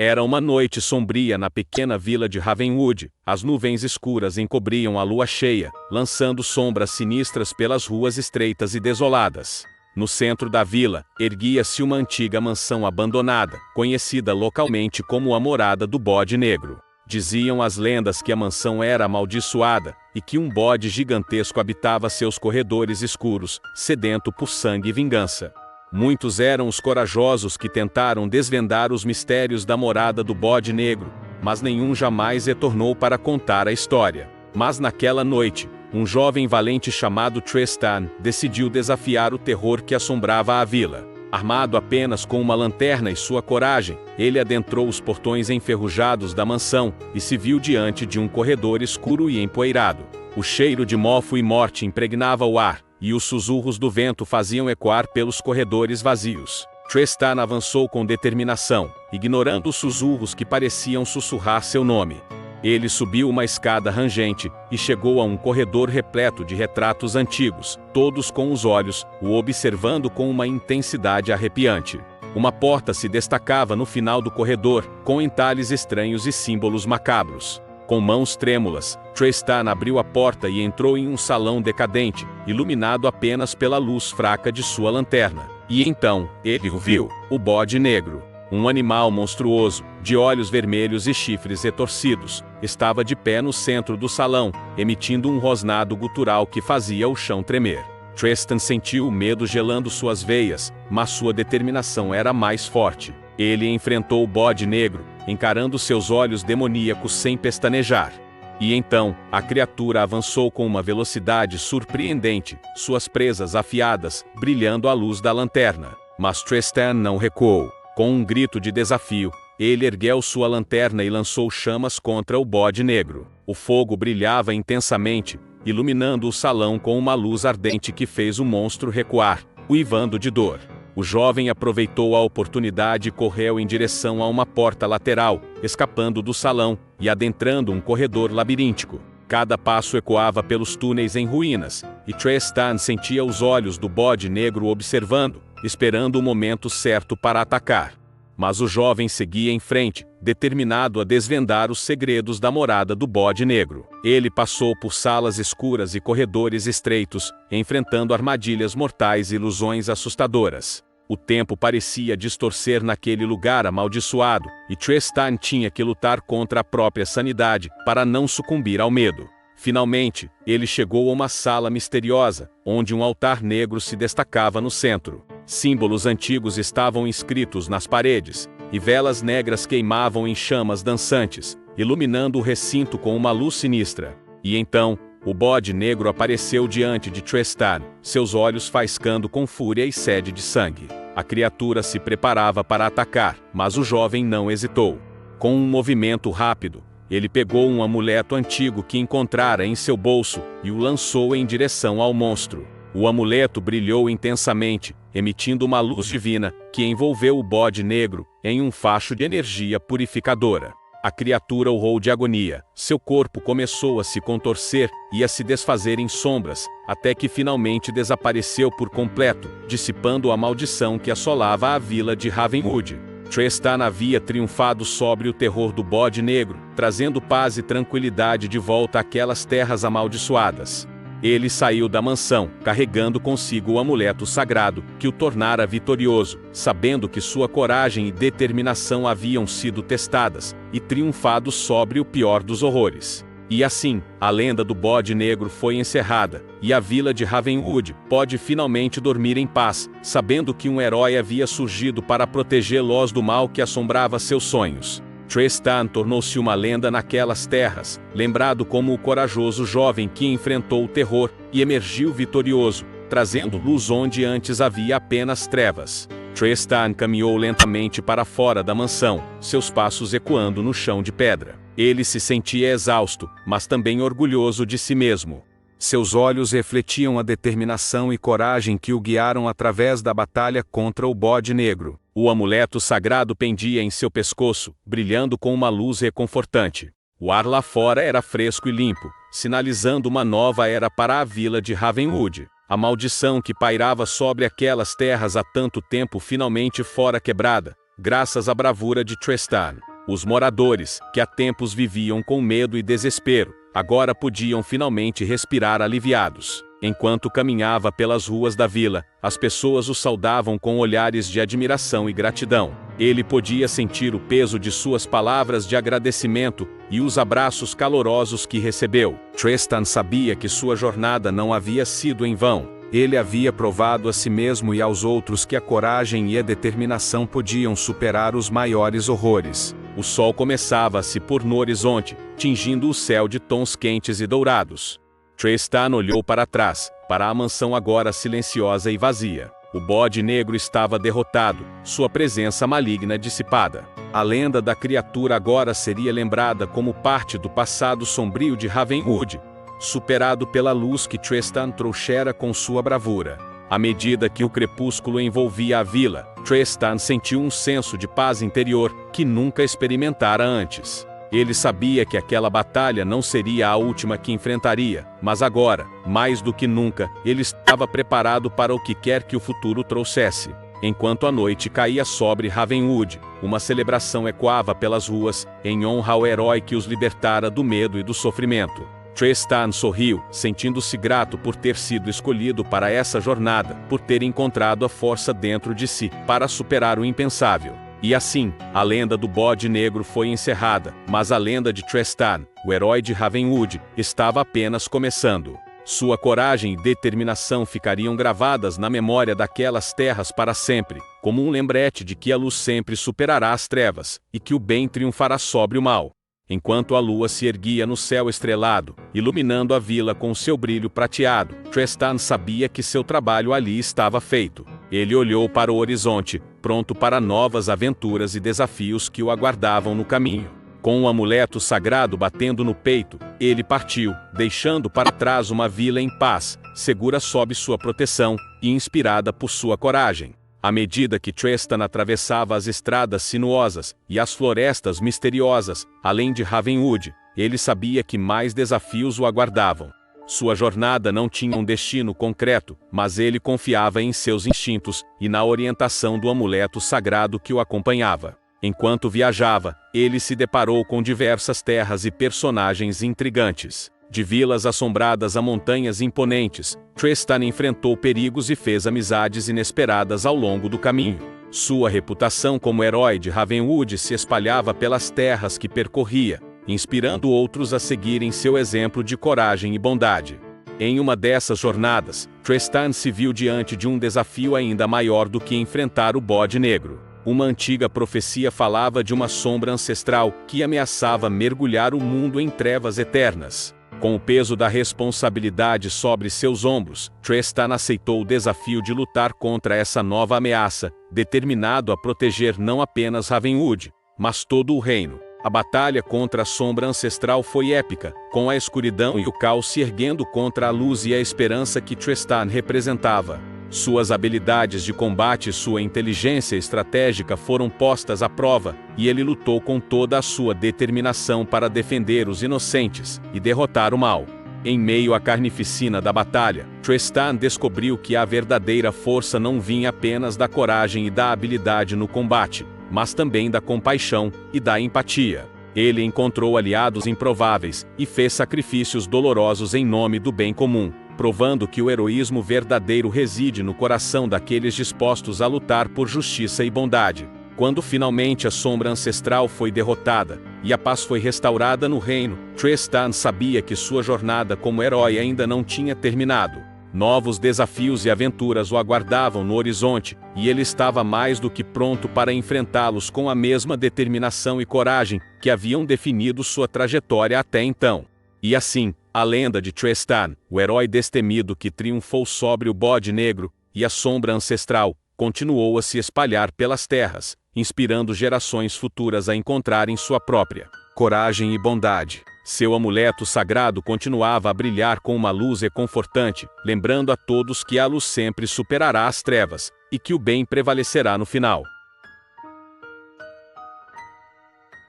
Era uma noite sombria na pequena vila de Ravenwood. As nuvens escuras encobriam a lua cheia, lançando sombras sinistras pelas ruas estreitas e desoladas. No centro da vila, erguia-se uma antiga mansão abandonada, conhecida localmente como a Morada do Bode Negro. Diziam as lendas que a mansão era amaldiçoada, e que um bode gigantesco habitava seus corredores escuros, sedento por sangue e vingança. Muitos eram os corajosos que tentaram desvendar os mistérios da Morada do Bode Negro, mas nenhum jamais retornou para contar a história. Mas naquela noite, um jovem valente chamado Tristan decidiu desafiar o terror que assombrava a vila. Armado apenas com uma lanterna e sua coragem, ele adentrou os portões enferrujados da mansão e se viu diante de um corredor escuro e empoeirado. O cheiro de mofo e morte impregnava o ar, e os sussurros do vento faziam ecoar pelos corredores vazios. Tristan avançou com determinação, ignorando os sussurros que pareciam sussurrar seu nome. Ele subiu uma escada rangente e chegou a um corredor repleto de retratos antigos, todos com os olhos o observando com uma intensidade arrepiante. Uma porta se destacava no final do corredor, com entalhes estranhos e símbolos macabros. Com mãos trêmulas, Tristan abriu a porta e entrou em um salão decadente, iluminado apenas pela luz fraca de sua lanterna. E então, ele o viu, o Bode Negro. Um animal monstruoso, de olhos vermelhos e chifres retorcidos, estava de pé no centro do salão, emitindo um rosnado gutural que fazia o chão tremer. Tristan sentiu o medo gelando suas veias, mas sua determinação era mais forte. Ele enfrentou o Bode Negro, encarando seus olhos demoníacos sem pestanejar. E então, a criatura avançou com uma velocidade surpreendente, suas presas afiadas, brilhando à luz da lanterna. Mas Tristan não recuou. Com um grito de desafio, ele ergueu sua lanterna e lançou chamas contra o Bode Negro. O fogo brilhava intensamente, iluminando o salão com uma luz ardente que fez o monstro recuar, uivando de dor. O jovem aproveitou a oportunidade e correu em direção a uma porta lateral, escapando do salão e adentrando um corredor labiríntico. Cada passo ecoava pelos túneis em ruínas, e Tristan sentia os olhos do Bode Negro observando, esperando o momento certo para atacar. Mas o jovem seguia em frente, determinado a desvendar os segredos da Morada do Bode Negro. Ele passou por salas escuras e corredores estreitos, enfrentando armadilhas mortais e ilusões assustadoras. O tempo parecia distorcer naquele lugar amaldiçoado, e Tristan tinha que lutar contra a própria sanidade para não sucumbir ao medo. Finalmente, ele chegou a uma sala misteriosa, onde um altar negro se destacava no centro. Símbolos antigos estavam inscritos nas paredes, e velas negras queimavam em chamas dançantes, iluminando o recinto com uma luz sinistra. E então, o Bode Negro apareceu diante de Tristan, seus olhos faiscando com fúria e sede de sangue. A criatura se preparava para atacar, mas o jovem não hesitou. Com um movimento rápido, ele pegou um amuleto antigo que encontrara em seu bolso e o lançou em direção ao monstro. O amuleto brilhou intensamente, emitindo uma luz divina, que envolveu o Bode Negro em um facho de energia purificadora. A criatura urrou de agonia, seu corpo começou a se contorcer e a se desfazer em sombras, até que finalmente desapareceu por completo, dissipando a maldição que assolava a vila de Ravenwood. Tristan havia triunfado sobre o terror do Bode Negro, trazendo paz e tranquilidade de volta àquelas terras amaldiçoadas. Ele saiu da mansão, carregando consigo o amuleto sagrado, que o tornara vitorioso, sabendo que sua coragem e determinação haviam sido testadas, e triunfado sobre o pior dos horrores. E assim, a lenda do Bode Negro foi encerrada, e a vila de Ravenwood pode finalmente dormir em paz, sabendo que um herói havia surgido para protegê-los do mal que assombrava seus sonhos. Tristan tornou-se uma lenda naquelas terras, lembrado como o corajoso jovem que enfrentou o terror e emergiu vitorioso, trazendo luz onde antes havia apenas trevas. Tristan caminhou lentamente para fora da mansão, seus passos ecoando no chão de pedra. Ele se sentia exausto, mas também orgulhoso de si mesmo. Seus olhos refletiam a determinação e coragem que o guiaram através da batalha contra o Bode Negro. O amuleto sagrado pendia em seu pescoço, brilhando com uma luz reconfortante. O ar lá fora era fresco e limpo, sinalizando uma nova era para a vila de Ravenwood. A maldição que pairava sobre aquelas terras há tanto tempo finalmente fora quebrada, graças à bravura de Tristan. Os moradores, que há tempos viviam com medo e desespero, agora podiam finalmente respirar aliviados. Enquanto caminhava pelas ruas da vila, as pessoas o saudavam com olhares de admiração e gratidão. Ele podia sentir o peso de suas palavras de agradecimento e os abraços calorosos que recebeu. Tristan sabia que sua jornada não havia sido em vão. Ele havia provado a si mesmo e aos outros que a coragem e a determinação podiam superar os maiores horrores. O sol começava a se pôr no horizonte, tingindo o céu de tons quentes e dourados. Tristan olhou para trás, para a mansão agora silenciosa e vazia. O bode negro estava derrotado, sua presença maligna dissipada. A lenda da criatura agora seria lembrada como parte do passado sombrio de Ravenwood, superado pela luz que Tristan trouxera com sua bravura. À medida que o crepúsculo envolvia a vila, Tristan sentiu um senso de paz interior que nunca experimentara antes. Ele sabia que aquela batalha não seria a última que enfrentaria, mas agora, mais do que nunca, ele estava preparado para o que quer que o futuro trouxesse. Enquanto a noite caía sobre Ravenwood, uma celebração ecoava pelas ruas, em honra ao herói que os libertara do medo e do sofrimento. Tristan sorriu, sentindo-se grato por ter sido escolhido para essa jornada, por ter encontrado a força dentro de si para superar o impensável. E assim, a lenda do bode negro foi encerrada, mas a lenda de Tristan, o herói de Ravenwood, estava apenas começando. Sua coragem e determinação ficariam gravadas na memória daquelas terras para sempre, como um lembrete de que a luz sempre superará as trevas, e que o bem triunfará sobre o mal. Enquanto a lua se erguia no céu estrelado, iluminando a vila com seu brilho prateado, Tristan sabia que seu trabalho ali estava feito. Ele olhou para o horizonte, pronto para novas aventuras e desafios que o aguardavam no caminho. Com o amuleto sagrado batendo no peito, ele partiu, deixando para trás uma vila em paz, segura sob sua proteção e inspirada por sua coragem. À medida que Tristan atravessava as estradas sinuosas e as florestas misteriosas, além de Ravenwood, ele sabia que mais desafios o aguardavam. Sua jornada não tinha um destino concreto, mas ele confiava em seus instintos e na orientação do amuleto sagrado que o acompanhava. Enquanto viajava, ele se deparou com diversas terras e personagens intrigantes. De vilas assombradas a montanhas imponentes, Tristan enfrentou perigos e fez amizades inesperadas ao longo do caminho. Sua reputação como herói de Ravenwood se espalhava pelas terras que percorria, inspirando outros a seguirem seu exemplo de coragem e bondade. Em uma dessas jornadas, Tristan se viu diante de um desafio ainda maior do que enfrentar o bode negro. Uma antiga profecia falava de uma sombra ancestral que ameaçava mergulhar o mundo em trevas eternas. Com o peso da responsabilidade sobre seus ombros, Tristan aceitou o desafio de lutar contra essa nova ameaça, determinado a proteger não apenas Ravenwood, mas todo o reino. A batalha contra a sombra ancestral foi épica, com a escuridão e o caos se erguendo contra a luz e a esperança que Tristan representava. Suas habilidades de combate e sua inteligência estratégica foram postas à prova, e ele lutou com toda a sua determinação para defender os inocentes e derrotar o mal. Em meio à carnificina da batalha, Tristan descobriu que a verdadeira força não vinha apenas da coragem e da habilidade no combate, mas também da compaixão e da empatia. Ele encontrou aliados improváveis e fez sacrifícios dolorosos em nome do bem comum, provando que o heroísmo verdadeiro reside no coração daqueles dispostos a lutar por justiça e bondade. Quando finalmente a sombra ancestral foi derrotada e a paz foi restaurada no reino, Tristan sabia que sua jornada como herói ainda não tinha terminado. Novos desafios e aventuras o aguardavam no horizonte, e ele estava mais do que pronto para enfrentá-los com a mesma determinação e coragem que haviam definido sua trajetória até então. E assim, a lenda de Tristan, o herói destemido que triunfou sobre o bode negro e a sombra ancestral, continuou a se espalhar pelas terras, inspirando gerações futuras a encontrarem sua própria coragem e bondade. Seu amuleto sagrado continuava a brilhar com uma luz reconfortante, lembrando a todos que a luz sempre superará as trevas, e que o bem prevalecerá no final.